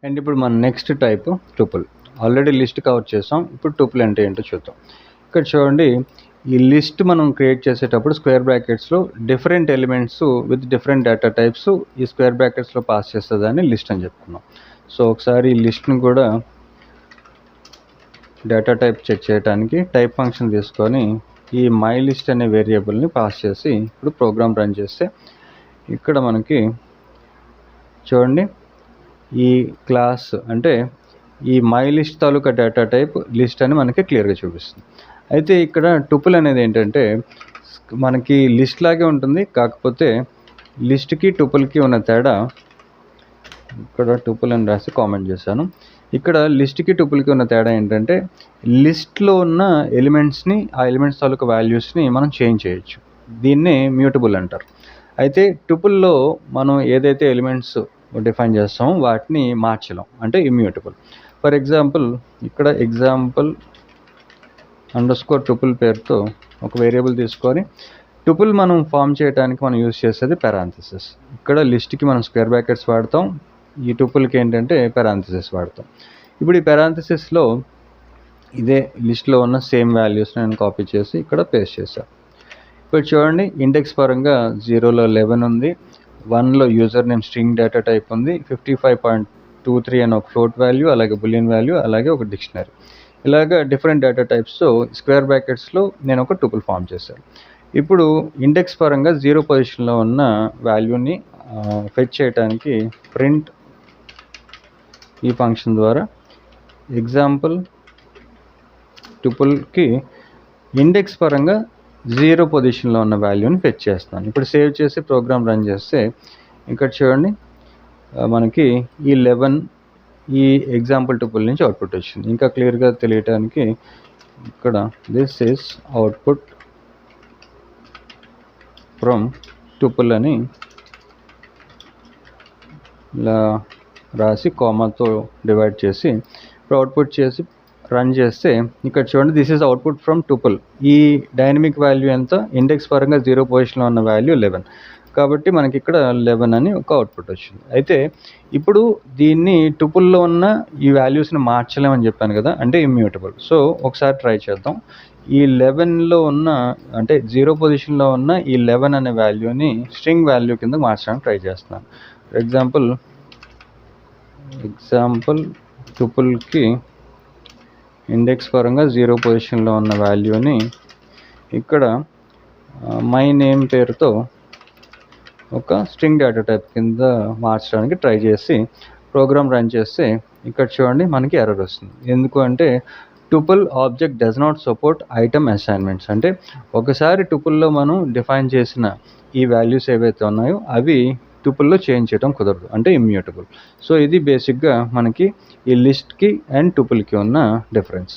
And ఇప్పుడు మన next type tuple. Already list cover చేసాం. ఇప్పుడు టుపుల్ అంటే ఏంటో చూద్దాం. ఇక్కడ చూడండి, ఈ లిస్ట్ మనం క్రియేట్ చేసేటప్పుడు స్క్వేర్ బ్రాకెట్స్లో different elements with different data types ఈ స్క్వేర్ బ్రాకెట్స్లో పాస్ చేస్తుందని లిస్ట్ అని చెప్పుకున్నాం. సో ఒకసారి ఈ లిస్ట్ని కూడా డేటా టైప్ చెక్ చేయడానికి టైప్ ఫంక్షన్ తీసుకొని ఈ మై లిస్ట్ అనే వేరియబుల్ని పాస్ చేసి ఇప్పుడు ప్రోగ్రామ్ రన్ చేస్తే ఇక్కడ మనకి చూడండి, ఈ క్లాస్ అంటే ఈ my list taluka data type list అని మనకి క్లియర్గా చూపిస్తుంది. అయితే ఇక్కడ టుపుల్ అనేది ఏంటంటే మనకి లిస్ట్ లాగే ఉంటుంది, కాకపోతే లిస్ట్కి టుపుల్కి ఉన్న తేడా, ఇక్కడ టుపుల్ అని రాసి కామెంట్ చేశాను. ఇక్కడ లిస్ట్కి టుపుల్కి ఉన్న తేడా ఏంటంటే లిస్ట్లో ఉన్న ఎలిమెంట్స్ని, ఆ ఎలిమెంట్స్ తాలూకా వాల్యూస్ని మనం చేంజ్ చేయొచ్చు. దీన్నే మ్యూటబుల్ అంటారు. అయితే టుపుల్లో మనం ఏదైతే ఎలిమెంట్స్ డిఫైన్ చేస్తామో వాటిని మార్చలేం, అంటే ఇమ్యూటబుల్. ఫర్ ఎగ్జాంపుల్ ఇక్కడ ఎగ్జాంపుల్ అండర్స్కోర్ టుపుల్ పేరుతో ఒక వేరియబుల్ తీసుకొని టుపుల్ మనం ఫామ్ చేయడానికి మనం యూజ్ చేసేది పారాంథసిస్. ఇక్కడ లిస్ట్కి మనం స్క్వేర్ బ్రాకెట్స్ వాడతాం, ఈ టుపుల్కి ఏంటంటే పారాంథసిస్ వాడతాం. ఇప్పుడు ఈ పారాంథసిస్లో ఇదే లిస్ట్లో ఉన్న సేమ్ వాల్యూస్ నేను కాపీ చేసి ఇక్కడ పేస్ట్ చేశాను. ఇప్పుడు చూడండి, ఇండెక్స్ పరంగా 0లో 11 ఉంది, 1లో user name string data type ఉంది, 55.23 అని ఒక ఫ్లోట్ వాల్యూ, అలాగే బులియన్ వాల్యూ, అలాగే ఒక డిక్షనరీ. ఇలాగ డిఫరెంట్ డేటా టైప్స్తో స్క్వేర్ బ్రాకెట్స్లో నేను ఒక టుపుల్ ఫామ్ చేశాను. ఇప్పుడు ఇండెక్స్ పరంగా 0 పొజిషన్లో ఉన్న వాల్యూని ఫెచ్ చేయడానికి ప్రింట్ ఈ ఫంక్షన్ ద్వారా ఎగ్జాంపుల్ టుపుల్కి ఇండెక్స్ పరంగా 0 పొజిషన్లో ఉన్న వాల్యూని ఫెచ్ చేస్తాను. ఇప్పుడు సేవ్ చేసి ప్రోగ్రామ్ రన్ చేస్తే ఇక్కడ చూడండి, మనకి ఈ 11 ఈ ఎగ్జాంపుల్ టుపుల్ నుంచి అవుట్పుట్ వచ్చింది. ఇంకా క్లియర్గా తెలియటానికి ఇక్కడ this is output from tuple అని ఇలా రాసి కామాతో డివైడ్ చేసి ఇప్పుడు అవుట్పుట్ చేసి రన్ చేస్తే ఇక్కడ చూడండి, this is output from tuple. ఈ డైనమిక్ వాల్యూ ఎంత, ఇండెక్స్ పరంగా 0 పొజిషన్లో ఉన్న వాల్యూ 11, కాబట్టి మనకి ఇక్కడ 11 అని ఒక అవుట్పుట్ వచ్చింది. అయితే ఇప్పుడు దీన్ని టుపుల్లో ఉన్న ఈ వాల్యూస్ని మార్చలేమని చెప్పాను కదా, అంటే ఇమ్యూటబుల్. సో ఒకసారి ట్రై చేద్దాం. ఈ 11లో ఉన్న, అంటే 0 పొజిషన్లో ఉన్న ఈ 11 అనే వాల్యూని స్ట్రింగ్ వాల్యూ కింద మార్చడానికి ట్రై చేస్తున్నాను. ఫర్ ఎగ్జాంపుల్ టుపుల్కి ఇండెక్స్ పరంగా 0 పొజిషన్లో ఉన్న వాల్యూని ఇక్కడ మై నేమ్ పేరుతో ఒక స్ట్రింగ్ డేటా టైప్ కింద మార్చడానికి ట్రై చేసి ప్రోగ్రామ్ రన్ చేస్తే ఇక్కడ చూడండి, మనకి ఎర్రర్ వస్తుంది. ఎందుకు అంటే tuple object does not support item assignments. అంటే ఒకసారి టుపుల్లో మనం డిఫైన్ చేసిన ఈ వాల్యూస్ ఏవైతే ఉన్నాయో అవి టుపుల్లో చేంజ్ చేయడం కుదరదు, అంటే ఇమ్యూటబుల్. సో ఇది బేసిక్గా మనకి ఈ లిస్ట్కి అండ్ టుపుల్కి ఉన్న డిఫరెన్స్.